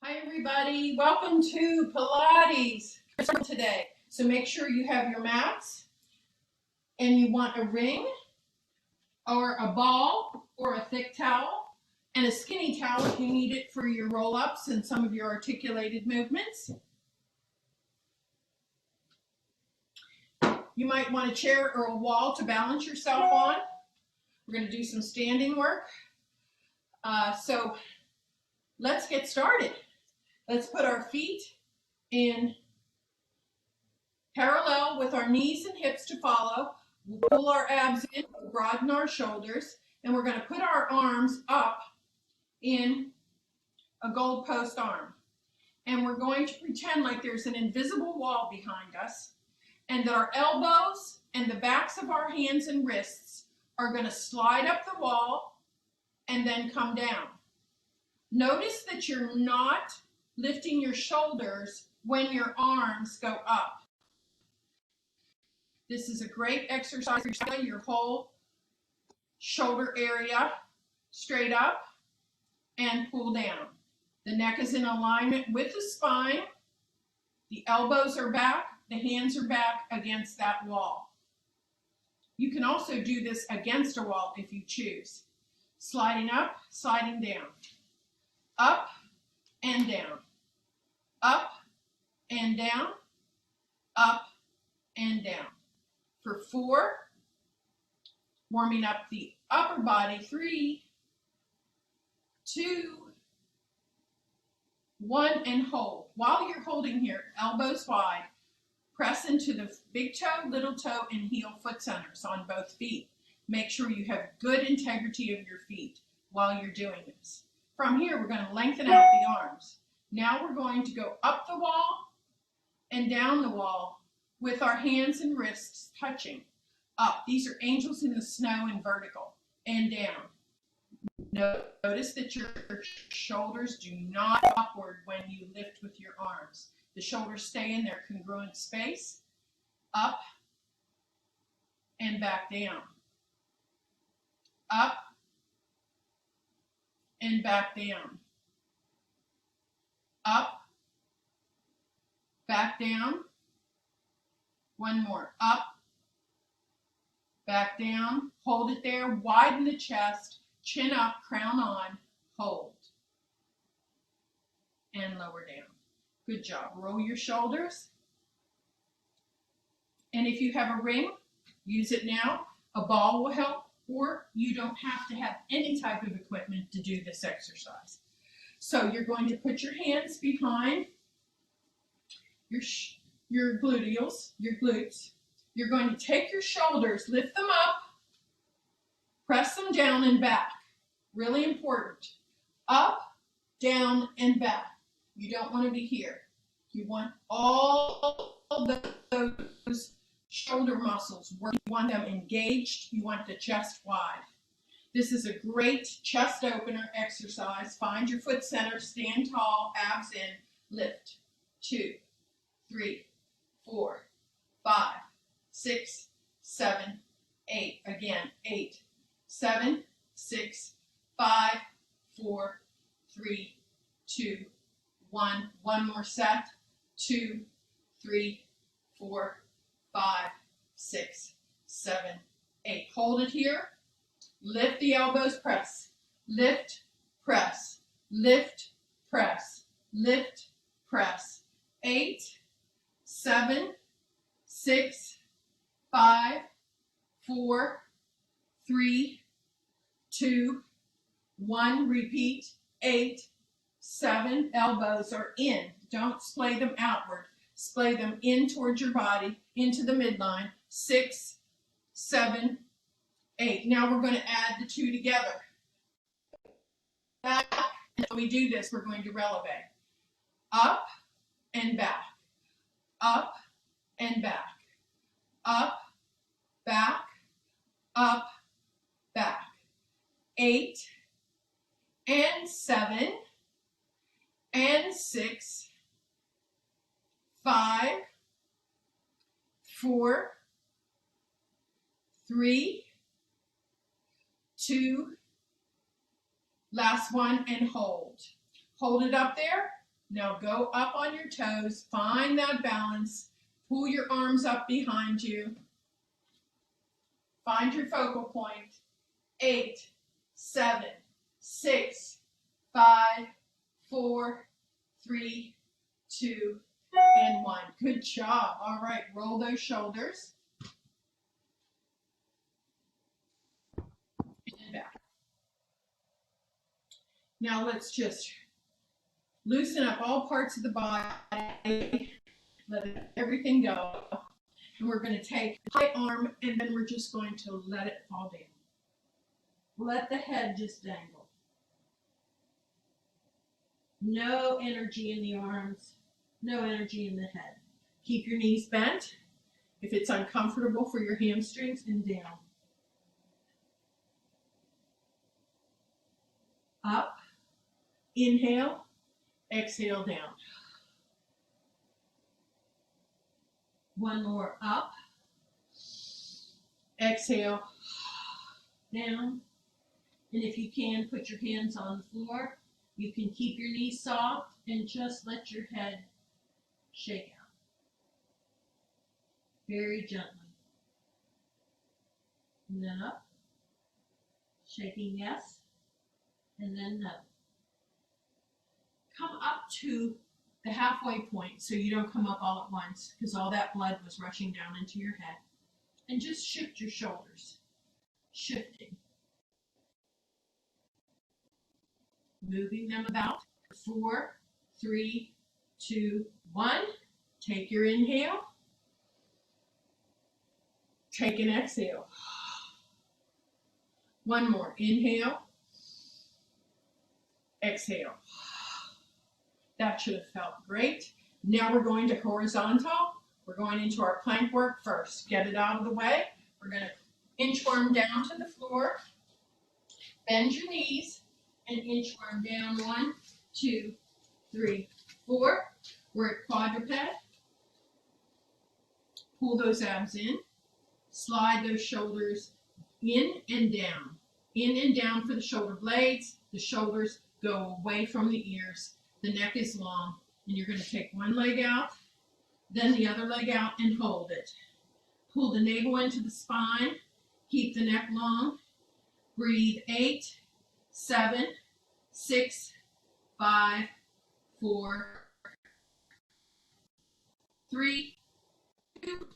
Hi everybody, welcome to Pilates today. So make sure you have your mats and you want a ring or a ball or a thick towel and a skinny towel if you need it for your roll-ups and some of your articulated movements. You might want a chair or a wall to balance yourself on. We're going to do some standing work. So let's get started. Let's put our feet in parallel with our knees and hips to follow. We'll pull our abs in, broaden our shoulders, and we're going to put our arms up in a goalpost arm. And we're going to pretend like there's an invisible wall behind us, and that our elbows and the backs of our hands and wrists are going to slide up the wall and then come down. Notice that you're not lifting your shoulders when your arms go up. This is a great exercise for your whole shoulder area straight up and pull down. The neck is in alignment with the spine. The elbows are back. The hands are back against that wall. You can also do this against a wall if you choose. Sliding up, sliding down. Up and down. Up and down. Up and down. For 4, warming up the upper body. 3, 2, 1, and hold. While you're holding here, elbows wide, press into the big toe, little toe, and heel foot centers on both feet. Make sure you have good integrity of your feet while you're doing this. From here, we're going to lengthen out the arms. Now we're going to go up the wall and down the wall with our hands and wrists touching. Up. These are angels in the snow and vertical. And down. Notice that your shoulders do not upward when you lift with your arms. The shoulders stay in their congruent space. Up and back down. Up and back down. Up, back down. One more. Up, back down. Hold it there. Widen the chest. Chin up, crown on. Hold. And lower down. Good job. Roll your shoulders. And if you have a ring, use it now. A ball will help, or you don't have to have any type of equipment to do this exercise. So you're going to put your hands behind your gluteals, your glutes. You're going to take your shoulders, lift them up, press them down and back. Really important. Up, down, and back. You don't want to be here. You want all of those shoulder muscles working. You want them engaged. You want the chest wide. This is a great chest opener exercise. Find your foot center, stand tall, abs in, lift. 2, 3, 4, 5, 6, 7, 8. Again, 8, 7, 6, 5, 4, 3, 2, 1. One more set. 2, 3, 4, 5, 6, 7, 8. Hold it here. Lift the elbows, press. Lift, press. Lift, press. Lift, press. 8, 7, 6, 5, 4, 3, 2, 1. Repeat. 8, 7. Elbows are in. Don't splay them outward. Splay them in towards your body, into the midline. 6, 7, 8. Now we're going to add the 2 together. Back. And when we do this, we're going to releve. Up and back. Up and back. Up, back, up, back. 8 and 7 and 6, 5, 4, 3, 2, last one, and hold. Hold it up there. Now go up on your toes, find that balance, pull your arms up behind you, find your focal point. 8, 7, 6, 5, 4, 3, 2, and 1. Good job. All right, roll those shoulders and back. Now let's just loosen up all parts of the body, let everything go. And we're going to take the right arm and then we're just going to let it fall down. Let the head just dangle. No energy in the arms, no energy in the head. Keep your knees bent. If it's uncomfortable for your hamstrings, and down. Up, inhale, exhale down. One more, up, exhale, down. And if you can, put your hands on the floor. You can keep your knees soft and just let your head shake out. Very gently. And then up, shaking yes, and then no. Come up to the halfway point so you don't come up all at once because all that blood was rushing down into your head. And just shift your shoulders. Shifting. Moving them about. 4, 3, 2, 1. Take your inhale. Take an exhale. One more. Inhale. Exhale. That should have felt great. Now we're going to horizontal. We're going into our plank work first. Get it out of the way. We're going to inchworm down to the floor. Bend your knees and inchworm down. 1, 2, 3, 4. We're at quadruped. Pull those abs in. Slide those shoulders in and down. In and down for the shoulder blades. The shoulders go away from the ears. The neck is long. And you're going to take one leg out, then the other leg out, and hold it. Pull the navel into the spine. Keep the neck long. Breathe. 8, 7, 6, 5, 4, 3, 2,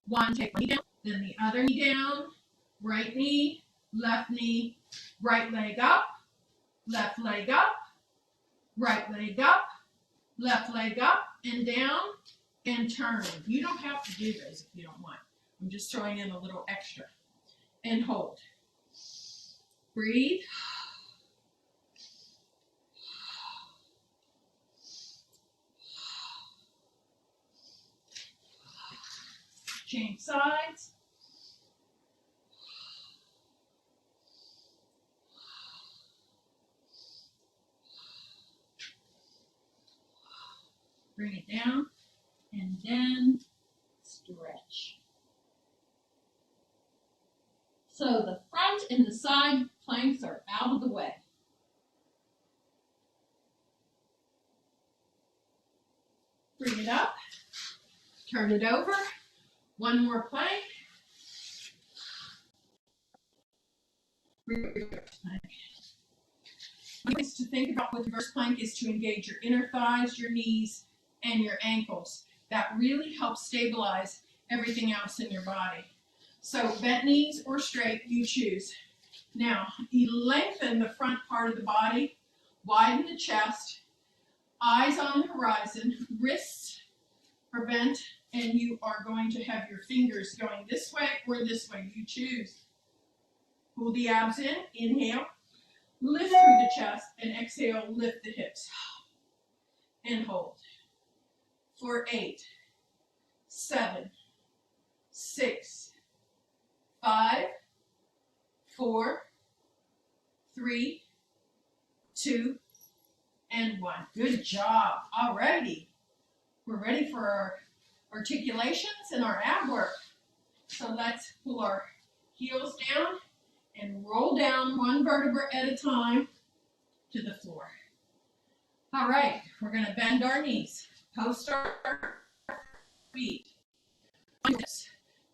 1. Take one knee down, then the other knee down. Right knee, left knee, right leg up, left leg up, right leg up, left leg up and down, and turn. You don't have to do those if you don't want. I'm just throwing in a little extra. And hold. Breathe. Change sides. Bring it down, and then stretch. So the front and the side planks are out of the way. Bring it up, turn it over, one more plank. Reverse plank. One thing to think about with reverse plank is to engage your inner thighs, your knees, and your ankles. That really helps stabilize everything else in your body. So bent knees or straight, you choose. Now, you lengthen the front part of the body, widen the chest, eyes on the horizon, wrists are bent, and you are going to have your fingers going this way or this way. You choose. Pull the abs in, inhale, lift through the chest, and exhale, lift the hips. And hold. For 8, 7, 6, 5, 4, 3, 2, and 1. Good job. Alrighty. We're ready for our articulations and our ab work. So let's pull our heels down and roll down one vertebra at a time to the floor. All right, we're going to bend our knees, post our feet.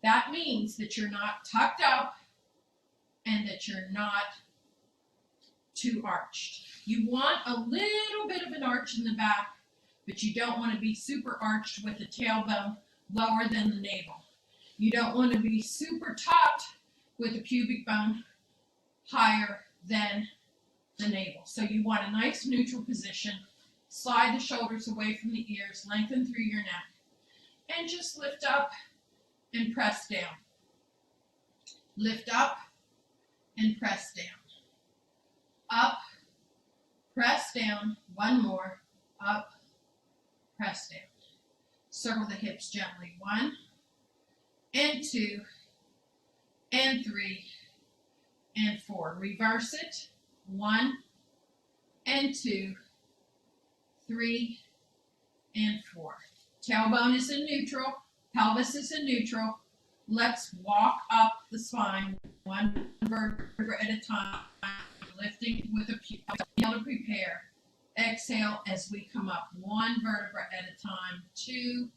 That means that you're not tucked up and that you're not too arched. You want a little bit of an arch in the back, but you don't want to be super arched with the tailbone lower than the navel. You don't want to be super tucked with the pubic bone higher than the navel. So you want a nice neutral position. Slide the shoulders away from the ears, lengthen through your neck, and just lift up and press down. Lift up and press down. Up, press down. One more. Up, press down. Circle the hips gently. 1 and 2 and 3 and 4. Reverse it. 1 and 2, 3 and 4. Tailbone is in neutral. Pelvis is in neutral. Let's walk up the spine, one vertebra at a time, lifting with a inhale to prepare. Exhale as we come up, one vertebra at a time, 2,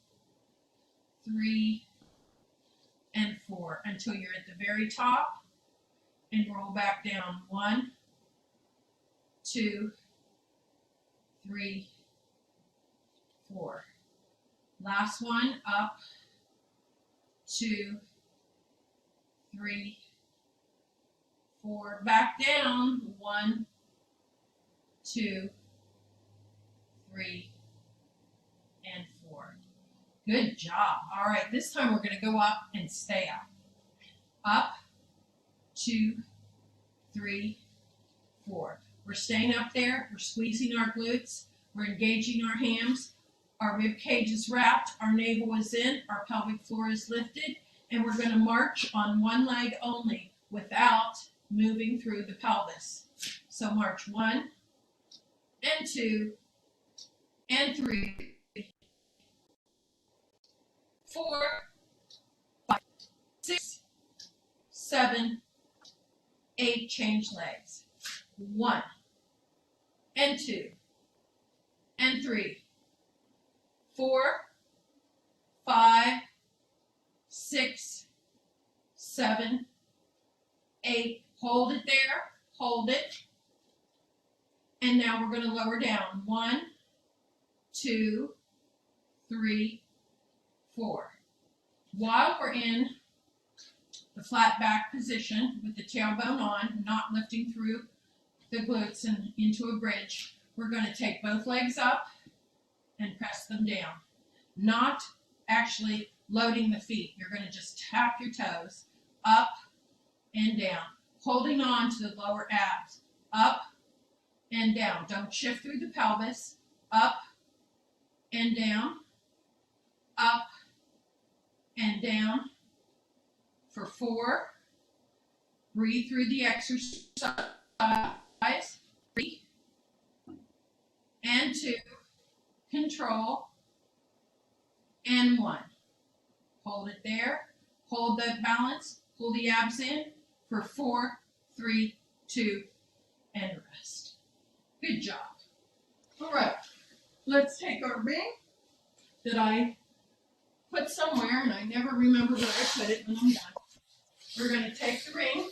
3, and 4, until you're at the very top, and roll back down. 1, 2, 3, 4. Last one, up, 2, 3, 4. Back down. 1, 2, 3, and 4. Good job. All right, this time we're going to go up and stay up. Up, 2, 3, 4. We're staying up there. We're squeezing our glutes. We're engaging our hams. Our rib cage is wrapped. Our navel is in. Our pelvic floor is lifted. And we're going to march on one leg only without moving through the pelvis. So march 1 and 2 and 3, 4, 5, 6, 7, 8. Change legs. 1 and 2 and 3, 4, 5, 6, 7, 8. Hold it there. Hold it. And now we're going to lower down. 1, 2, 3, 4. While we're in the flat back position with the tailbone on, not lifting through the glutes and into a bridge, we're going to take both legs up and press them down. Not actually loading the feet. You're going to just tap your toes up and down, holding on to the lower abs. Up and down. Don't shift through the pelvis. Up and down. Up and down. For 4. Breathe through the exercise. 3 and 2. Control. And 1. Hold it there. Hold that balance. Pull the abs in for 4, 3, 2, and rest. Good job. All right. Let's take our ring that I put somewhere, and I never remember where I put it when I'm done. We're going to take the ring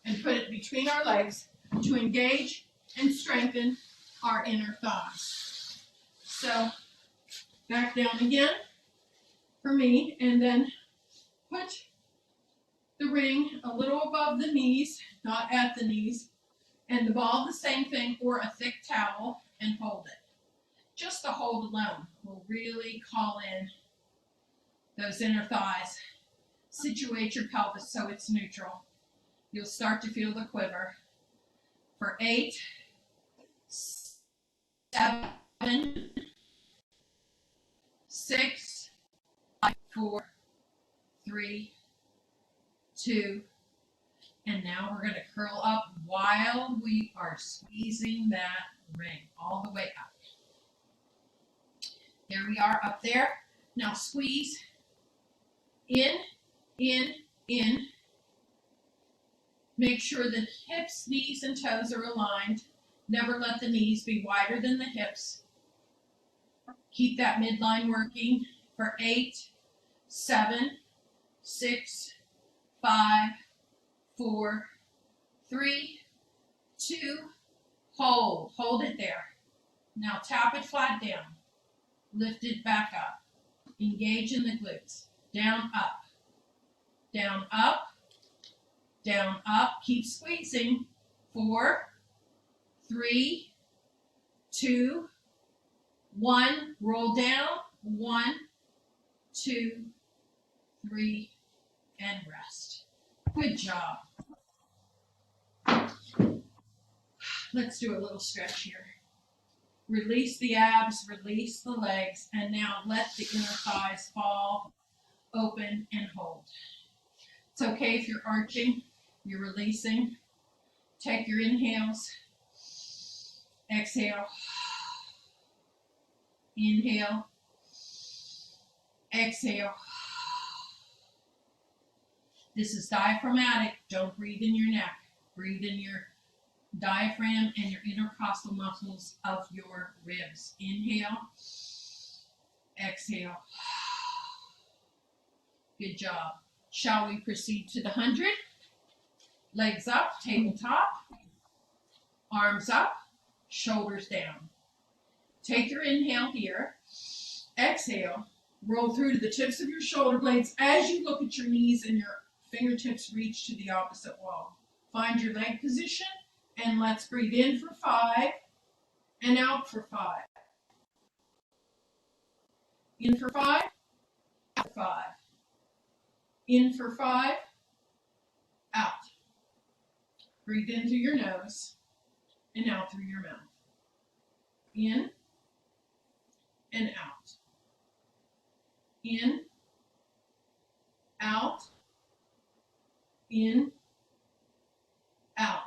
and put it between our legs to engage and strengthen our inner thighs. So back down again for me, and then put the ring a little above the knees, not at the knees, and the ball the same thing, or a thick towel, and hold it. Just the hold alone will really call in those inner thighs. Situate your pelvis so it's neutral. You'll start to feel the quiver. For 8, 7, 6, 5, 4, 3, 2, and now we're going to curl up while we are squeezing that ring all the way up. There we are up there. Now squeeze in, in, in. Make sure the hips, knees, and toes are aligned. Never let the knees be wider than the hips. Keep that midline working for 8, 7, 6, 5, 4, 3, 2, hold. Hold it there. Now tap it flat down. Lift it back up. Engage in the glutes. Down, up. Down, up. Down, up. Keep squeezing. 4, 3, 2, 1. Roll down. 1, 2, 3, and rest. Good job. Let's do a little stretch here. Release the abs, release the legs, and now let the inner thighs fall, open, and hold. It's okay if you're arching, you're releasing. Take your inhales, exhale, inhale, exhale. This is diaphragmatic. Don't breathe in your neck. Breathe in your diaphragm and your intercostal muscles of your ribs. Inhale, exhale. Good job. Shall we proceed to the 100? Legs up, tabletop, arms up, shoulders down. Take your inhale here. Exhale. Roll through to the tips of your shoulder blades as you look at your knees and your fingertips reach to the opposite wall. Find your leg position and let's breathe in for 5 and out for 5. In for 5, out for 5. In for 5, out. Breathe in through your nose and out through your mouth. In and out. In, out, in, out.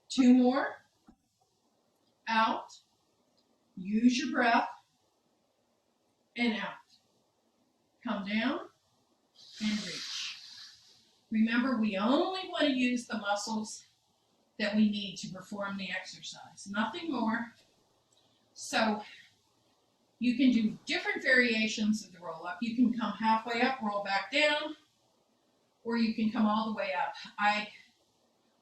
2 more. Out. Use your breath. And out. Come down and reach. Remember, we only want to use the muscles that we need to perform the exercise. Nothing more. So you can do different variations of the roll up. You can come halfway up, roll back down, or you can come all the way up. I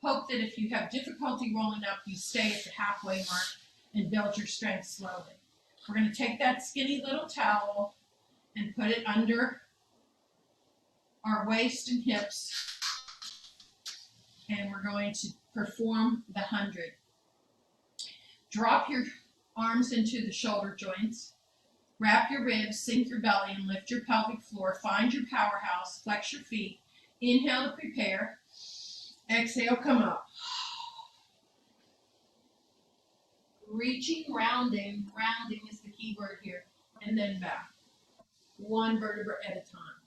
hope that if you have difficulty rolling up, you stay at the halfway mark and build your strength slowly. We're going to take that skinny little towel and put it under our waist and hips, and we're going to perform the 100. Drop your arms into the shoulder joints. Wrap your ribs, sink your belly, and lift your pelvic floor. Find your powerhouse. Flex your feet. Inhale to prepare. Exhale, come up. Reaching, rounding. Rounding is the key word here. And then back. 1 vertebra at a time.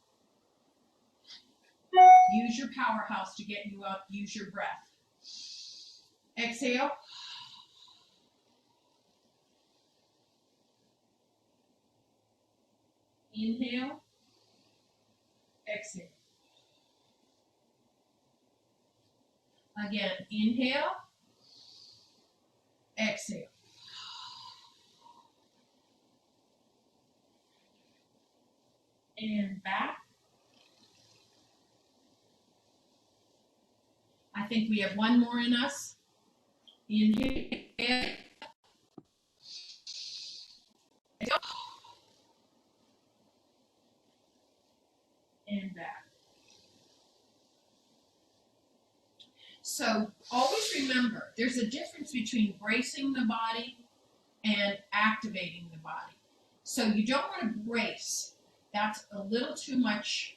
Use your powerhouse to get you up. Use your breath. Exhale. Inhale. Exhale. Again, inhale. Exhale. And back. I think we have 1 more in us. Inhale. And back. So always remember, there's a difference between bracing the body and activating the body. So you don't want to brace. That's a little too much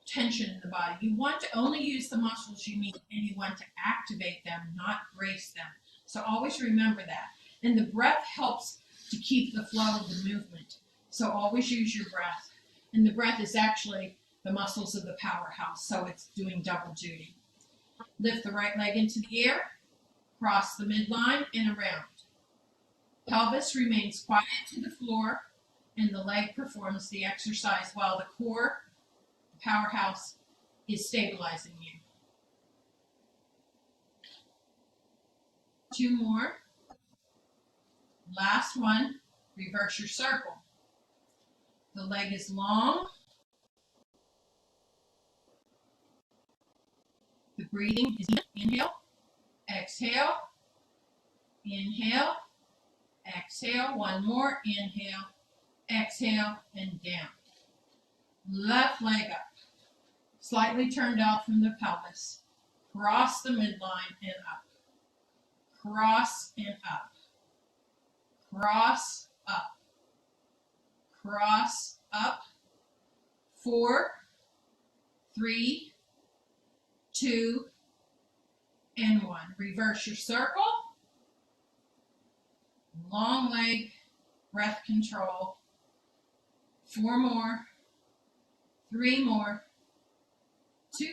tension in the body. You want to only use the muscles you need, and you want to activate them, not brace them. So always remember that. And the breath helps to keep the flow of the movement. So always use your breath. And the breath is actually the muscles of the powerhouse, so it's doing double duty. Lift the right leg into the air, cross the midline and around. Pelvis remains quiet to the floor, and the leg performs the exercise while the core, the powerhouse, is stabilizing you. 2 more. Last one. Reverse your circle. The leg is long. The breathing is inhale, exhale, inhale, exhale. One more. Inhale, exhale, and down. Left leg up. Slightly turned out from the pelvis. Cross the midline and up. Cross and up. Cross, up. Cross, up. 4, 3, 2, and 1. Reverse your circle. Long leg, breath control. 4 more. 3 more. 2,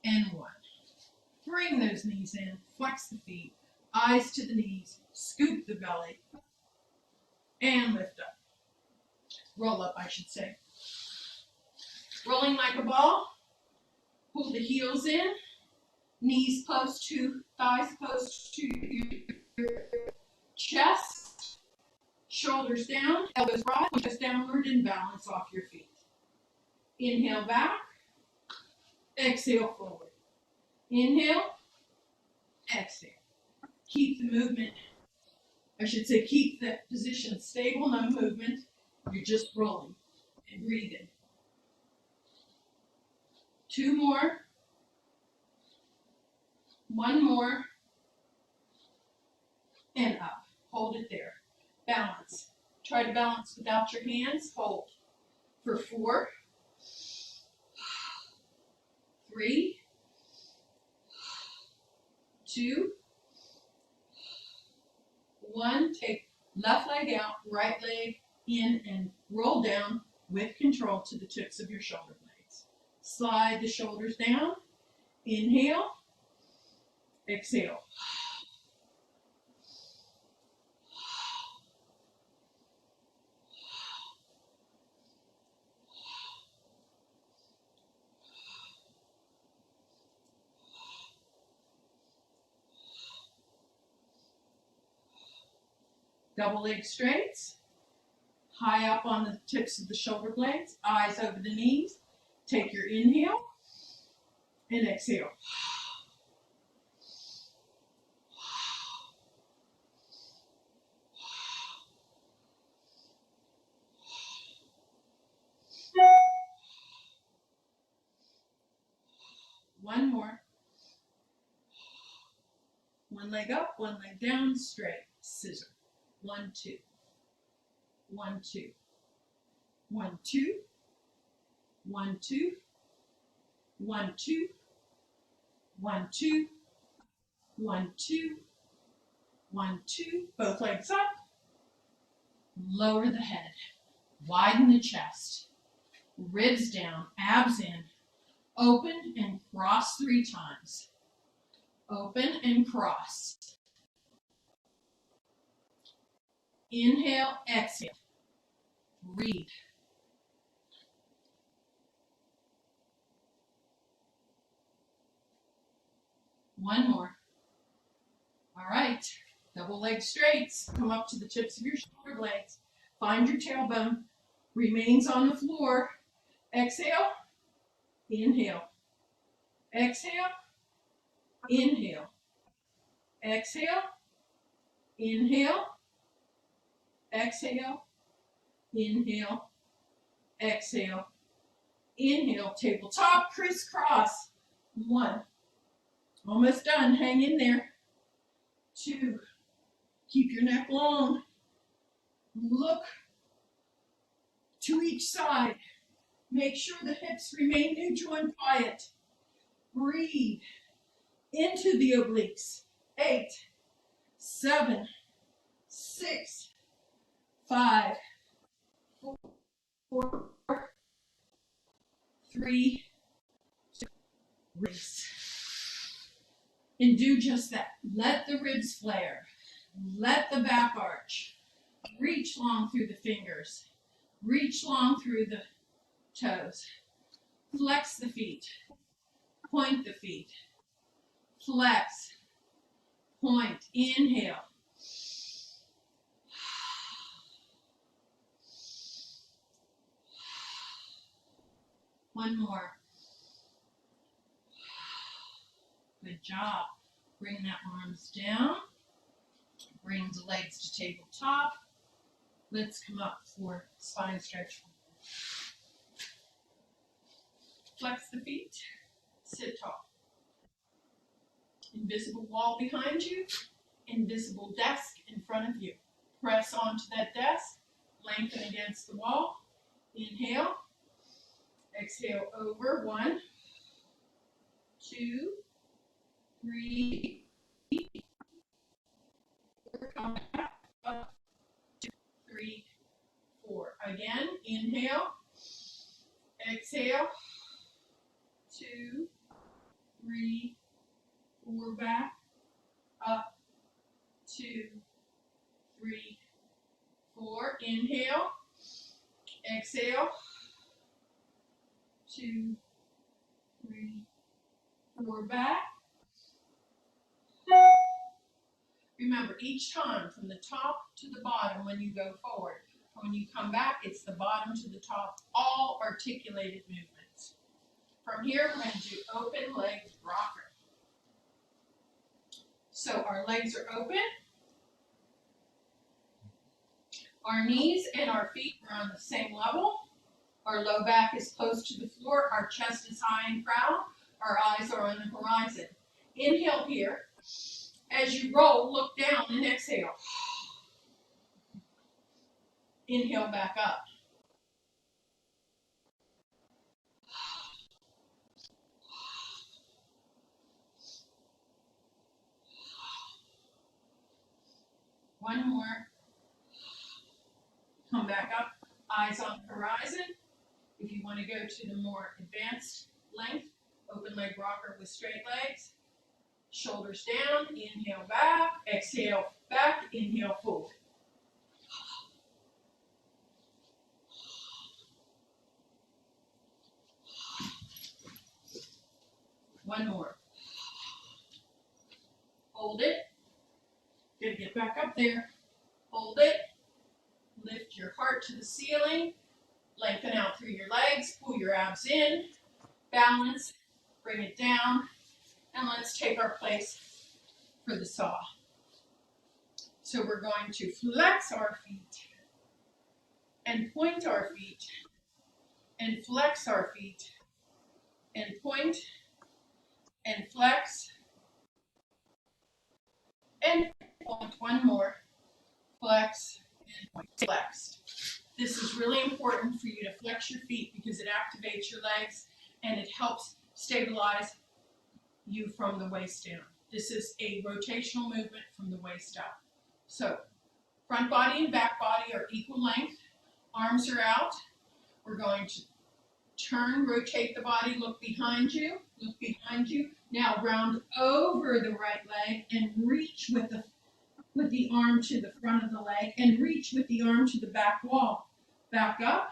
and 1. Bring those knees in. Flex the feet. Eyes to the knees. Scoop the belly. And lift up. Roll up, I should say. Rolling like a ball. Pull the heels in. Knees close to, thighs close to your chest. Shoulders down. Elbows broad. Push downward and balance off your feet. Inhale back. Exhale forward. Inhale. Exhale. Keep the movement. I should say keep the position stable, no movement. You're just rolling and breathing. 2 more. 1 more. And up. Hold it there. Balance. Try to balance without your hands. Hold. For 4, 3, 2, 1. Take left leg out, right leg in, and roll down with control to the tips of your shoulder blades. Slide the shoulders down. Inhale. Exhale. Double leg straights. High up on the tips of the shoulder blades. Eyes over the knees. Take your inhale and exhale. One more. One leg up, one leg down, straight. Scissor. 1, 2. 1, 2. 1, 2. 1, 2. 1, 2. 1, 2. 1, 2. 1, 2. Both legs up. Lower the head. Widen the chest. Ribs down. Abs in. Open and cross 3 times. Open and cross. Inhale, exhale. Breathe. One more. All right. Double leg straights. Come up to the tips of your shoulder blades. Find your tailbone. Remains on the floor. Exhale. Inhale. Exhale. Inhale. Exhale. Inhale. Exhale. Inhale. Exhale. Inhale. Tabletop. Crisscross. 1. Almost done. Hang in there. 2. Keep your neck long. Look to each side. Make sure the hips remain neutral and quiet. Breathe into the obliques. 8, 7, 6, 5, 4, 3, 2, release. And do just that. Let the ribs flare. Let the back arch. Reach long through the fingers. Reach long through the toes. Flex the feet. Point the feet. Flex. point, inhale. One more. Good job. Bring that arms down. Bring the legs to tabletop. Let's come up for spine stretch. Flex the feet. Sit tall. Invisible wall behind you. Invisible desk in front of you. Press onto that desk. Lengthen against the wall. Inhale. Exhale over. 1, 2, 3, 4. Come back up. 2, 3, 4. Again. Inhale. Exhale. 2, 3, 4. Back. Up. 2, 3, 4. Inhale. Exhale. 2, 3, 4. Back. Remember, each time from the top to the bottom when you go forward. When you come back, it's the bottom to the top, all articulated movements. From here, we're going to do open leg rocker. So our legs are open. Our knees and our feet are on the same level. Our low back is close to the floor. Our chest is high and proud. Our eyes are on the horizon. Inhale here. As you roll, look down and exhale. Inhale back up. One more. Come back up. Eyes on the horizon. If you want to go to the more advanced length, open leg rocker with straight legs. Shoulders down. Inhale back. Exhale back. Inhale forward. One more. Hold it. Good, get back up there. Hold it. Lift your heart to the ceiling. Lengthen out through your legs. Pull your abs in. Balance. Bring it down. And let's take our place for the saw. So we're going to flex our feet and point our feet and flex our feet and point and flex and point. One more. Flex and point. Flex. This is really important for you to flex your feet because it activates your legs and it helps stabilize you from the waist down. This is a rotational movement from the waist up. So front body and back body are equal length. Arms are out. We're going to turn, rotate the body, look behind you, look behind you. Now round over the right leg and reach with the arm to the front of the leg and reach with the arm to the back wall. Back up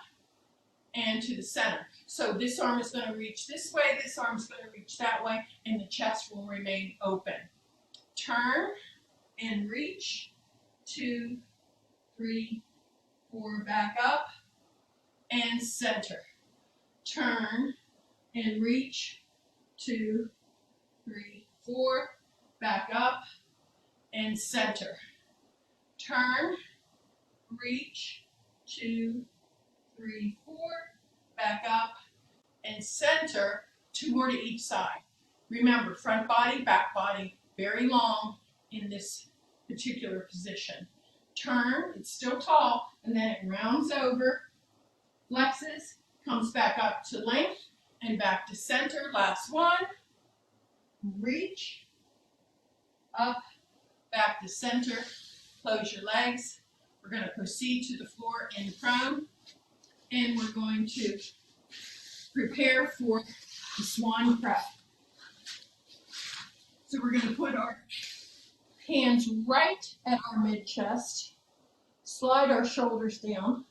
and to the center. So this arm is going to reach this way, this arm is going to reach that way, and the chest will remain open. Turn and reach. 2, 3, 4, back up and center. Turn and reach. 2, 3, 4, back up and center. Turn, reach. 2, 3, 4, back up and center. 2 more to each side. Remember, front body, back body, very long in this particular position. Turn, it's still tall, and then it rounds over, flexes, comes back up to length, and back to center. Last one. Reach, up, back to center. Close your legs. We're going to proceed to the floor in prone, and we're going to prepare for the Swan Prep. So we're going to put our hands right at our mid-chest, slide our shoulders down,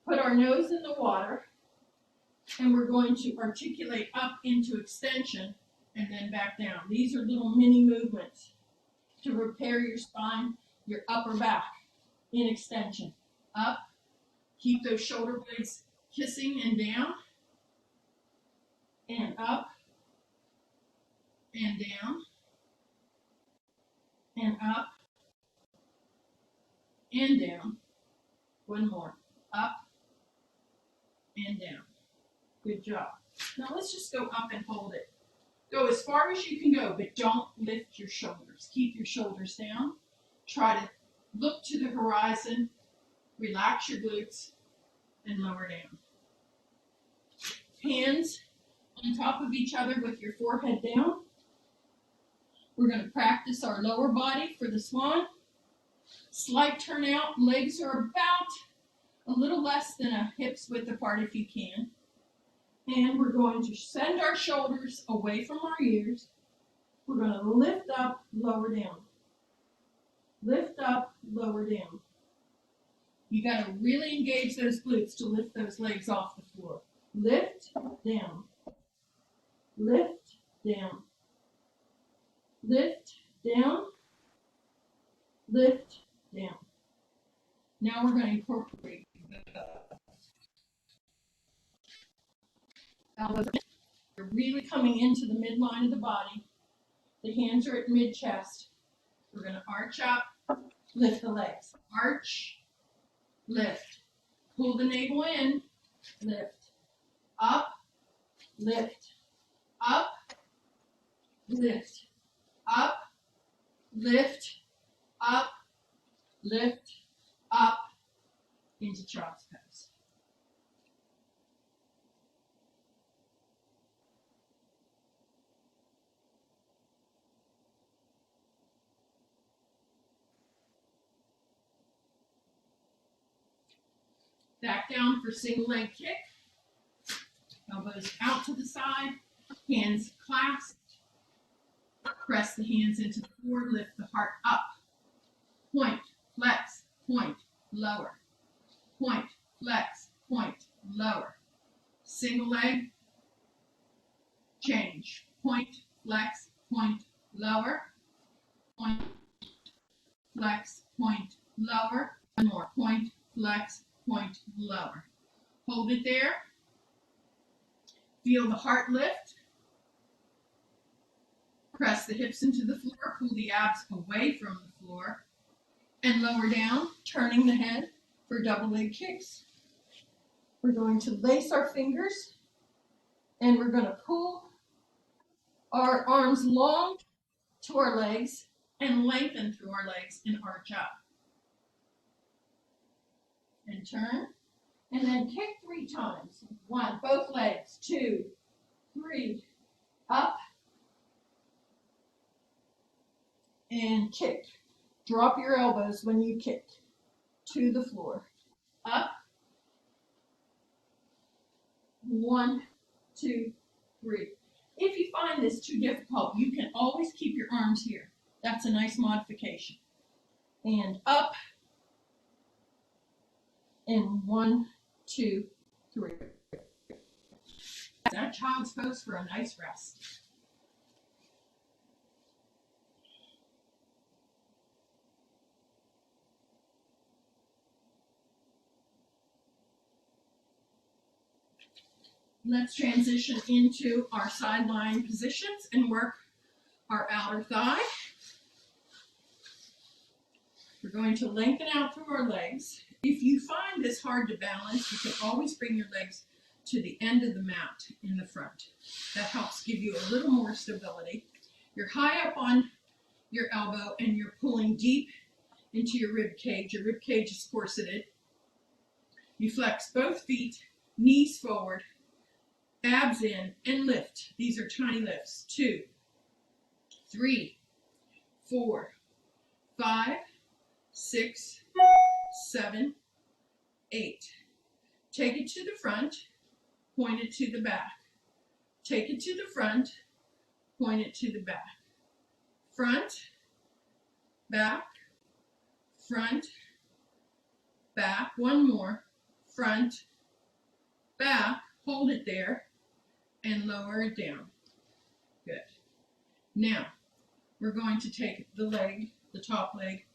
put our nose in the water, and we're going to articulate up into extension and then back down. These are little mini movements. to repair your spine, your upper back in extension. Up, keep those shoulder blades kissing and down, and up, and down, and up, and down. One more. Up and down. Good job. Now let's just go up and hold it. Go as far as you can go, but don't lift your shoulders. Keep your shoulders down. Try to look to the horizon. Relax your glutes and lower down. Hands on top of each other with your forehead down. We're going to practice our lower body for the swan. Slight turnout. Legs are about a little less than a hip's width apart if you can. And we're going to send our shoulders away from our ears. We're going to lift up, lower down. Lift up, lower down. You got to really engage those glutes to lift those legs off the floor. Lift, down. Lift, down. Lift, down. Lift, down. Now we're going to incorporate elbows. You're really coming into the midline of the body. The hands are at mid-chest. We're going to arch up, lift the legs. Arch, lift. Pull the navel in, lift. Up, lift. Up, lift. Up, lift. Up, lift. Up, into child's pose. Back down for single leg kick. Elbows out to the side, hands clasped. Press the hands into the floor, lift the heart up. Point, flex, point, lower. Point, flex, point, lower. Single leg, change. Point, flex, point, lower. Point, flex, point, lower. One more. Point, flex, point, lower. Hold it there. Feel the heart lift. Press the hips into the floor. Pull the abs away from the floor. And lower down, turning the head for double leg kicks. We're going to lace our fingers. And we're going to pull our arms long to our legs and lengthen through our legs and arch up. And turn. And then kick 3 times. 1, both legs. 2, 3, up. And kick. Drop your elbows when you kick to the floor. Up. 1, 2, 3. If you find this too difficult, you can always keep your arms here. That's a nice modification. And up. And 1, 2, 3. That child's pose for a nice rest. Let's transition into our sideline positions and work our outer thigh. We're going to lengthen out through our legs. If you find this hard to balance, you can always bring your legs to the end of the mat in the front. That helps give you a little more stability. You're high up on your elbow and you're pulling deep into your rib cage. Your rib cage is corseted. You flex both feet, knees forward, abs in, and lift. These are tiny lifts. 2, 3, 4, 5, 6, 7, 8. Take it to the front, point it to the back. Take it to the front, point it to the back. Front, back, front, back. One more. Front, back. Hold it there and lower it down. Good. Now, we're going to take the leg, the top leg,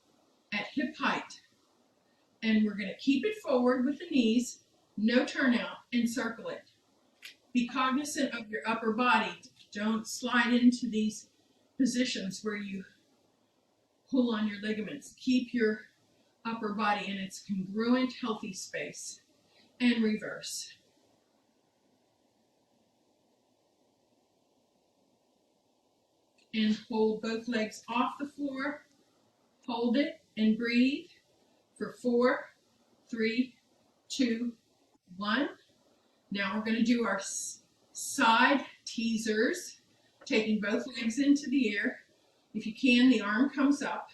at hip height. And we're going to keep it forward with the knees, no turnout, and circle it. Be cognizant of your upper body. Don't slide into these positions where you pull on your ligaments. Keep your upper body in its congruent, healthy space. And reverse. And hold both legs off the floor. Hold it and breathe for 4, 3, 2, 1. Now we're going to do our side teasers, taking both legs into the air. If you can, the arm comes up.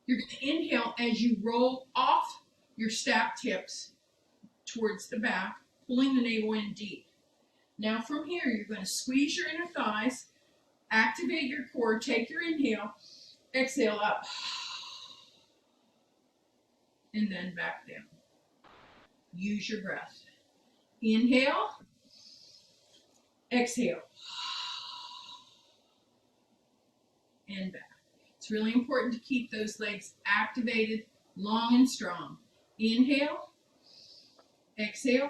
You're going to inhale as you roll off your stacked hips towards the back, pulling the navel in deep. Now from here, you're going to squeeze your inner thighs, activate your core, take your inhale, exhale up, and then back down. Use your breath. Inhale, exhale, and back. It's really important to keep those legs activated, long and strong. Inhale, exhale,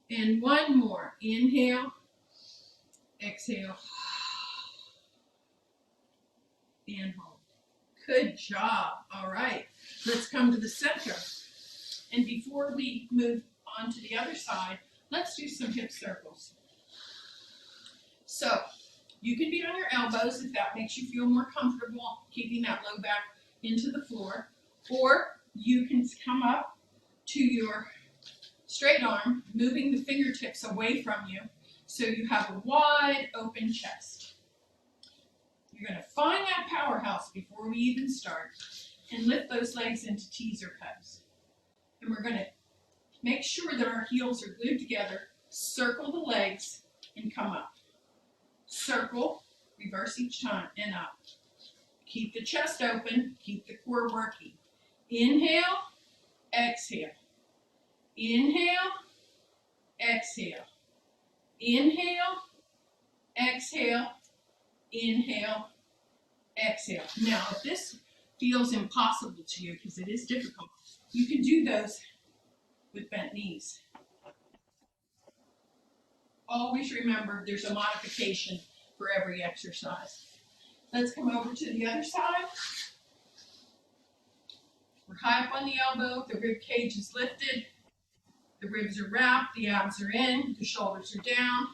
and one more. Inhale, exhale, and hold. Good job. All right, let's come to the center. And before we move on to the other side, let's do some hip circles. So you can be on your elbows if that makes you feel more comfortable, keeping that low back into the floor. Or you can come up to your straight arm, moving the fingertips away from you so you have a wide open chest. You're going to find that powerhouse before we even start and lift those legs into teaser pose. And we're going to make sure that our heels are glued together, circle the legs, and come up. Circle, reverse each time, and up. Keep the chest open, keep the core working. Inhale, exhale. Inhale, exhale. Inhale, exhale, inhale, exhale. Now, if this feels impossible to you, because it is difficult, you can do those with bent knees. Always remember there's a modification for every exercise. Let's come over to the other side. We're high up on the elbow, the rib cage is lifted, the ribs are wrapped, the abs are in, the shoulders are down,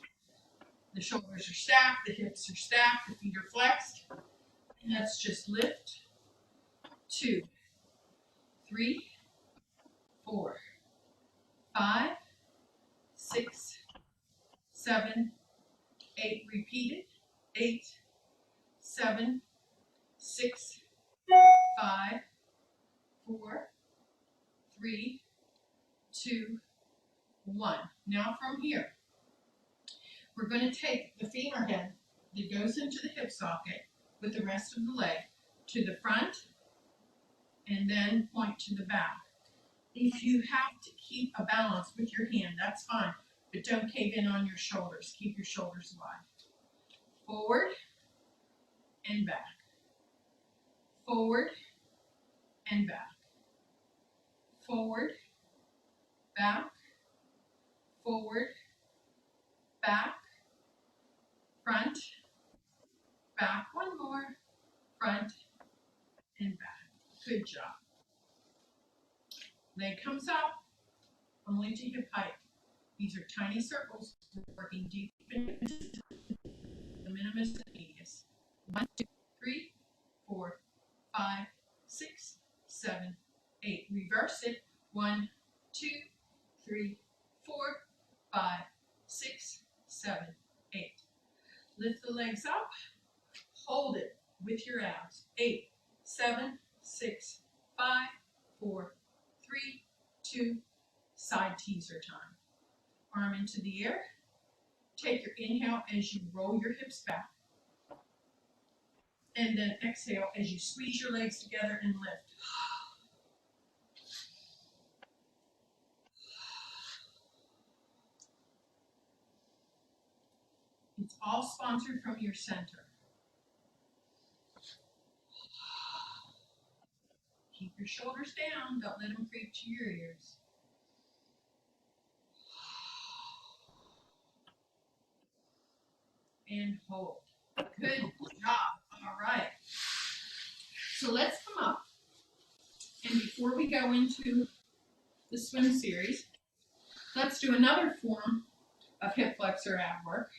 the shoulders are stacked, the hips are stacked, the feet are flexed. And let's just lift. 2, 3, 4, 5, 6, 7, 8. Repeat it. 8, 7, 6, 5, 4, 3, 2, 1. Now from here, we're going to take the femur head that goes into the hip socket with the rest of the leg to the front and then point to the back. If you have to keep a balance with your hand, that's fine, but don't cave in on your shoulders. Keep your shoulders wide. Forward and back. Forward and back. Forward, back, forward, back, front, back, one more, front, and back. Good job. Leg comes up, only to hip height. These are tiny circles, working deep into the minimus and medius. 1, 2, 3, 4, 5, 6, 7, 8. Reverse it. 1, 2, 3, 4, 5, 6, 7, 8. Lift the legs up. Hold it with your abs. 8, 7, 6, 5, 4, 3, 2, side teaser time. Arm into the air. Take your inhale as you roll your hips back. And then exhale as you squeeze your legs together and lift. all sponsored from your center. Keep your shoulders down. Don't let them creep to your ears. And hold. Good job. All right. So let's come up. And before we go into the swim series, let's do another form of hip flexor ab work.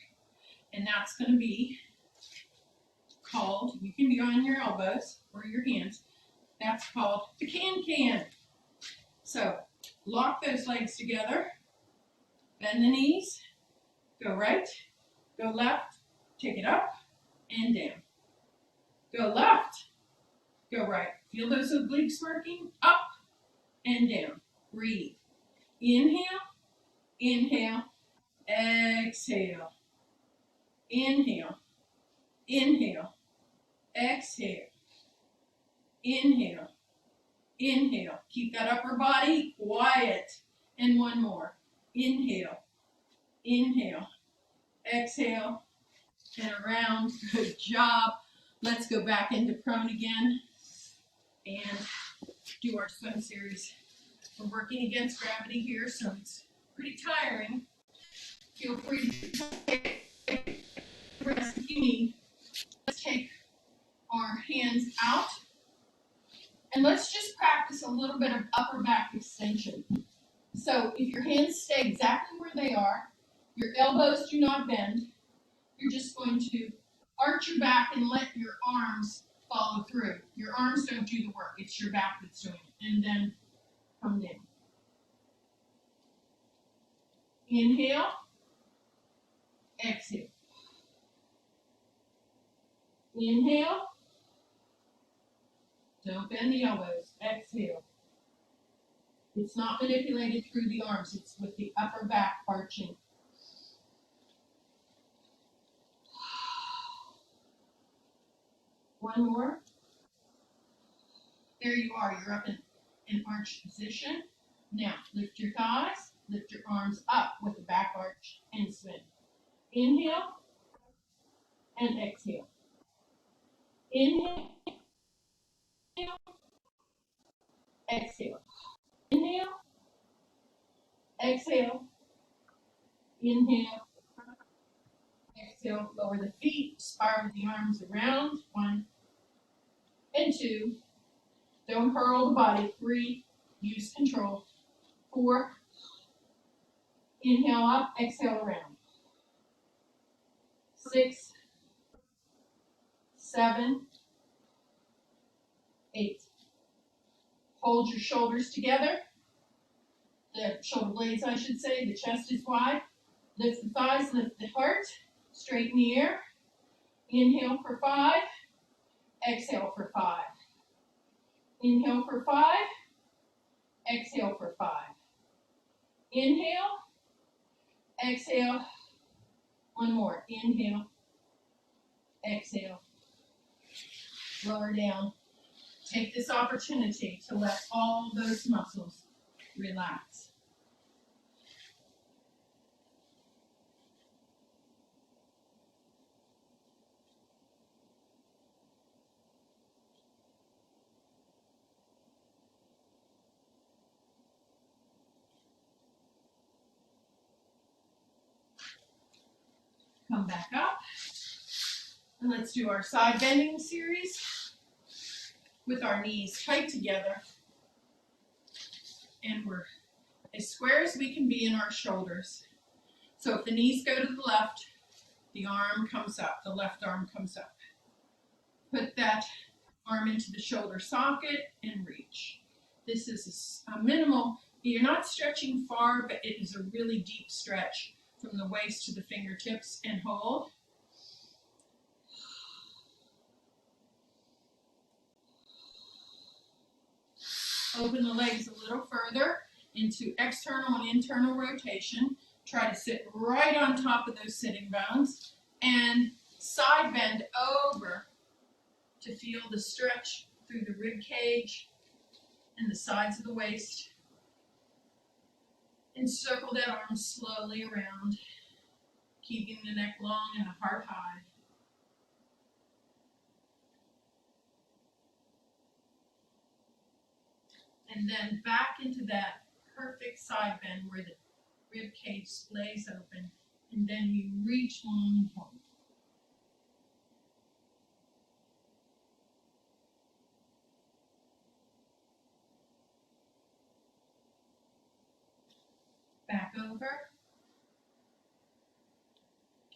And that's going to be called, you can be on your elbows or your hands, that's called the can-can. So lock those legs together, bend the knees, go right, go left, take it up and down. Go left, go right. Feel those obliques working? Up and down. Breathe. Inhale, inhale, exhale. Inhale, inhale, exhale. Inhale, inhale. Keep that upper body quiet. And one more. Inhale, inhale, exhale, and around. Good job. Let's go back into prone again and do our swim series. We're working against gravity here, so it's pretty tiring. Feel free to take the rest if you need. Let's take our hands out and let's just practice a little bit of upper back extension. So if your hands stay exactly where they are, your elbows do not bend, you're just going to arch your back and let your arms follow through. Your arms don't do the work, it's your back that's doing it. And then come down. Inhale, exhale. Inhale, don't bend the elbows, exhale. It's not manipulated through the arms, it's with the upper back arching. One more. There you are, you're up in an arched position. Now, lift your thighs, lift your arms up with the back arch and swim. Inhale and exhale. Inhale, exhale. Inhale, exhale. Inhale, exhale. Lower the feet, spiral the arms around. 1 and 2. Don't hurl the body. 3, use control. 4, inhale up, exhale around. 6, 7, 8. Hold your shoulders together. The shoulder blades, I should say. The chest is wide. Lift the thighs, lift the heart. Straighten the air. Inhale for 5. Exhale for 5. Inhale for 5. Exhale for 5. Inhale. Exhale. One more. Inhale. Exhale. Lower down. Take this opportunity to let all those muscles relax. Come back up. And let's do our side bending series with our knees tight together. And we're as square as we can be in our shoulders. So if the knees go to the left, the arm comes up, the left arm comes up. Put that arm into the shoulder socket and reach. This is a minimal, you're not stretching far, but it is a really deep stretch from the waist to the fingertips, and hold. Open the legs a little further into external and internal rotation. Try to sit right on top of those sitting bones and side bend over to feel the stretch through the rib cage and the sides of the waist. And circle that arm slowly around. keeping the neck long and the heart high. And then back into that perfect side bend where the rib cage splays open, and then you reach long and forward. Back over.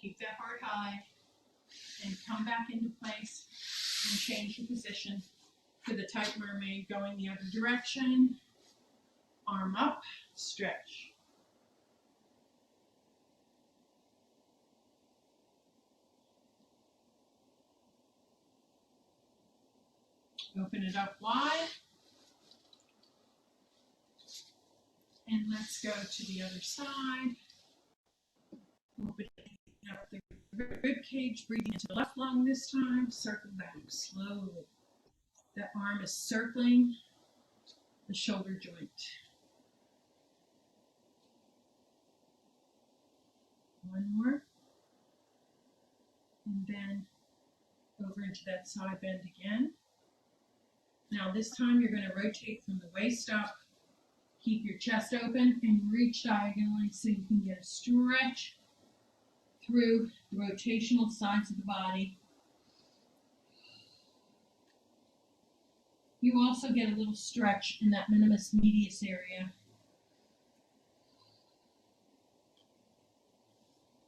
Keep that heart high, and come back into place and change your position to the tight mermaid, going the other direction. Arm up, stretch. Open it up wide. And let's go to the other side. Open up the rib cage, breathing into the left lung this time. Circle back slowly. That arm is circling the shoulder joint. One more. And then over into that side bend again. Now this time you're going to rotate from the waist up. Keep your chest open and reach diagonally so you can get a stretch through the rotational sides of the body. You also get a little stretch in that minimus medius area.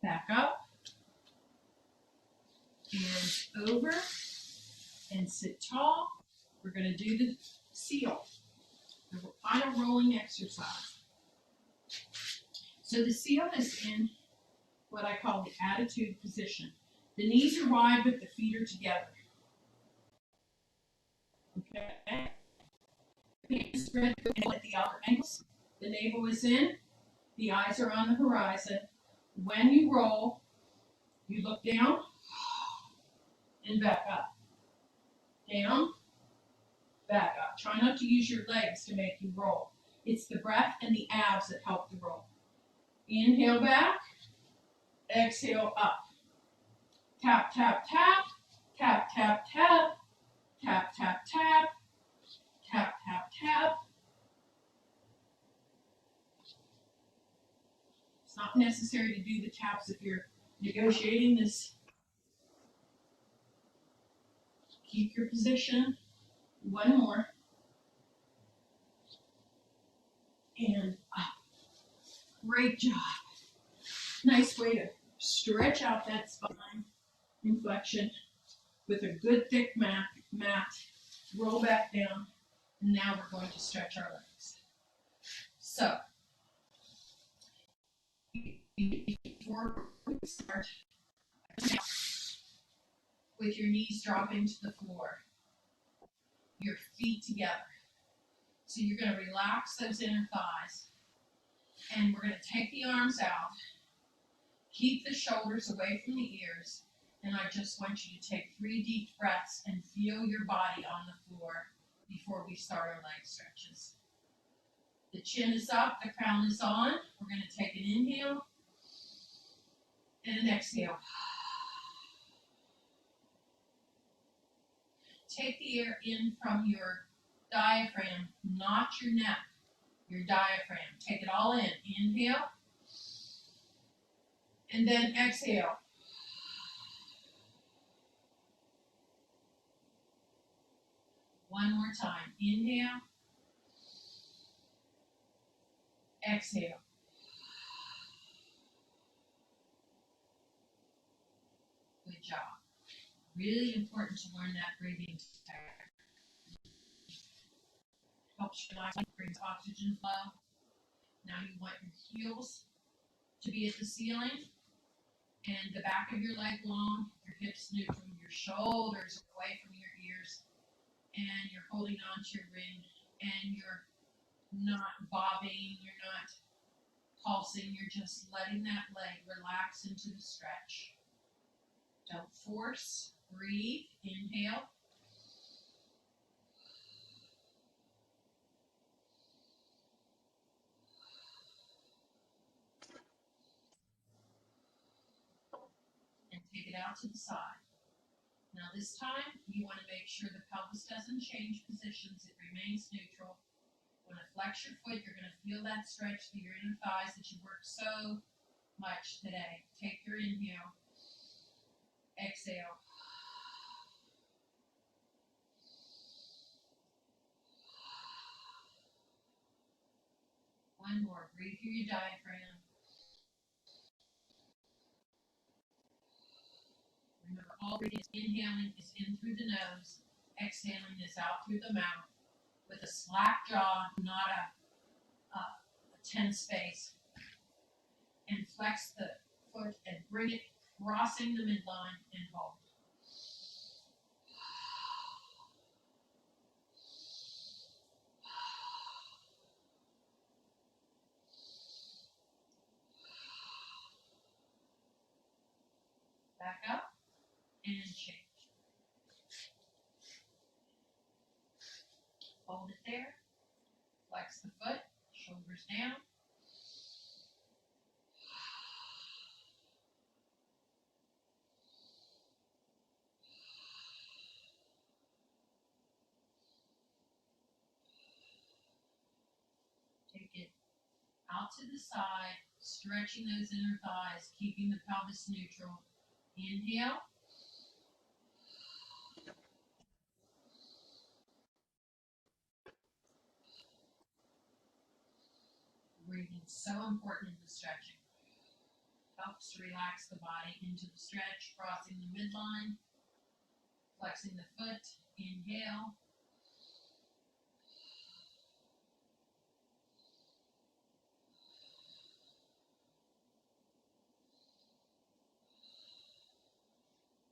Back up and over and sit tall. We're going to do the seal, the final rolling exercise. So the seal is in what I call the attitude position. The knees are wide, but the feet are together. Okay. Feet spread at the outer ankles. The navel is in. The eyes are on the horizon. When you roll, you look down and back up. Down, back up. Try not to use your legs to make you roll. It's the breath and the abs that help the roll. Inhale back. Exhale up. Tap, tap, tap. Tap, tap, tap. Tap, tap, tap. Tap, tap, tap. It's not necessary to do the taps if you're negotiating this. Keep your position. One more. And up. Great job. Nice way to stretch out that spine inflection with a good thick mat. Roll back down. And now we're going to stretch our legs. So, before we start, with your knees dropping to the floor, your feet together. So you're going to relax those inner thighs. And we're going to take the arms out. Keep the shoulders away from the ears. And I just want you to take 3 deep breaths and feel your body on the floor before we start our leg stretches. The chin is up, the crown is on. We're going to take an inhale and an exhale. Take the air in from your diaphragm, not your neck, your diaphragm. Take it all in. Inhale and then exhale. One more time. Inhale. Exhale. Good job. Really important to learn that breathing technique. Helps your life, brings oxygen flow. Now you want your heels to be at the ceiling and the back of your leg long, your hips neutral, your shoulders away from your ears, and you're holding on to your ring, and you're not bobbing, you're not pulsing, you're just letting that leg relax into the stretch. Don't force, breathe, inhale. out to the side. Now this time, you want to make sure the pelvis doesn't change positions. It remains neutral. When you flex your foot, you're going to feel that stretch through your inner thighs that you worked so much today. Take your inhale. Exhale. One more. Breathe through your diaphragm. Remember, all breathing is inhaling is in through the nose. Exhaling is out through the mouth. With a slack jaw, not a tense face. And flex the foot and bring it crossing the midline and hold. Back up and change. Hold it there. Flex the foot, shoulders down. Take it out to the side, stretching those inner thighs, keeping the pelvis neutral. Inhale. Breathing is so important in the stretching. Helps to relax the body into the stretch, crossing the midline, flexing the foot. Inhale.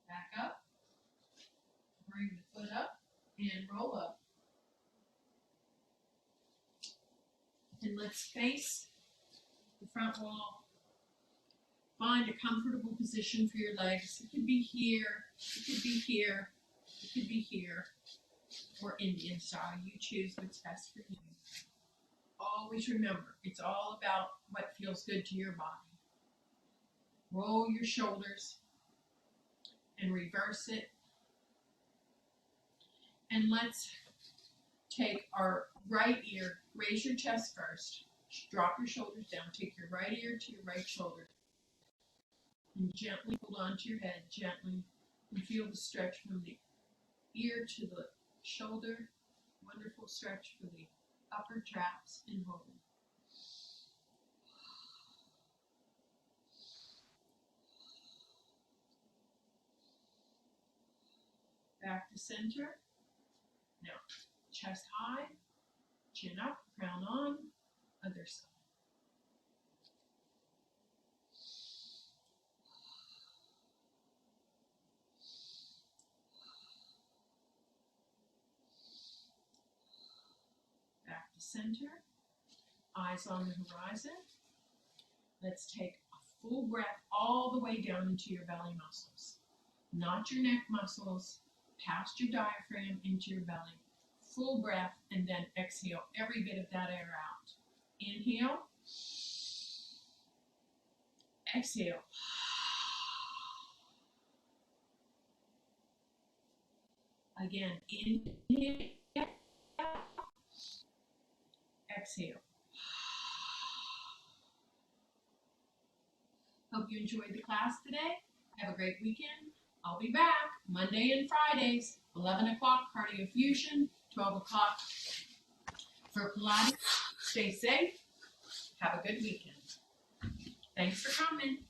Back up. Bring the foot up and roll up. And let's face the front wall. Find a comfortable position for your legs. It could be here, it could be here, it could be here, or Indian style. You choose what's best for you. Always remember, it's all about what feels good to your body. Roll your shoulders and reverse it. And let's take our right ear, raise your chest first, drop your shoulders down, take your right ear to your right shoulder, and gently hold on to your head, gently, and feel the stretch from the ear to the shoulder. Wonderful stretch for the upper traps, and hold. Back to center. Now, chest high, chin up, crown on, other side. Back to center, eyes on the horizon. Let's take a full breath all the way down into your belly muscles. Not your neck muscles, past your diaphragm into your belly. Full breath, and then exhale every bit of that air out. Inhale. Exhale. Again, inhale. Exhale. Hope you enjoyed the class today. Have a great weekend. I'll be back Monday and Fridays, 11 o'clock cardio fusion, 12 o'clock for Pilates. Stay safe. Have a good weekend. Thanks for coming.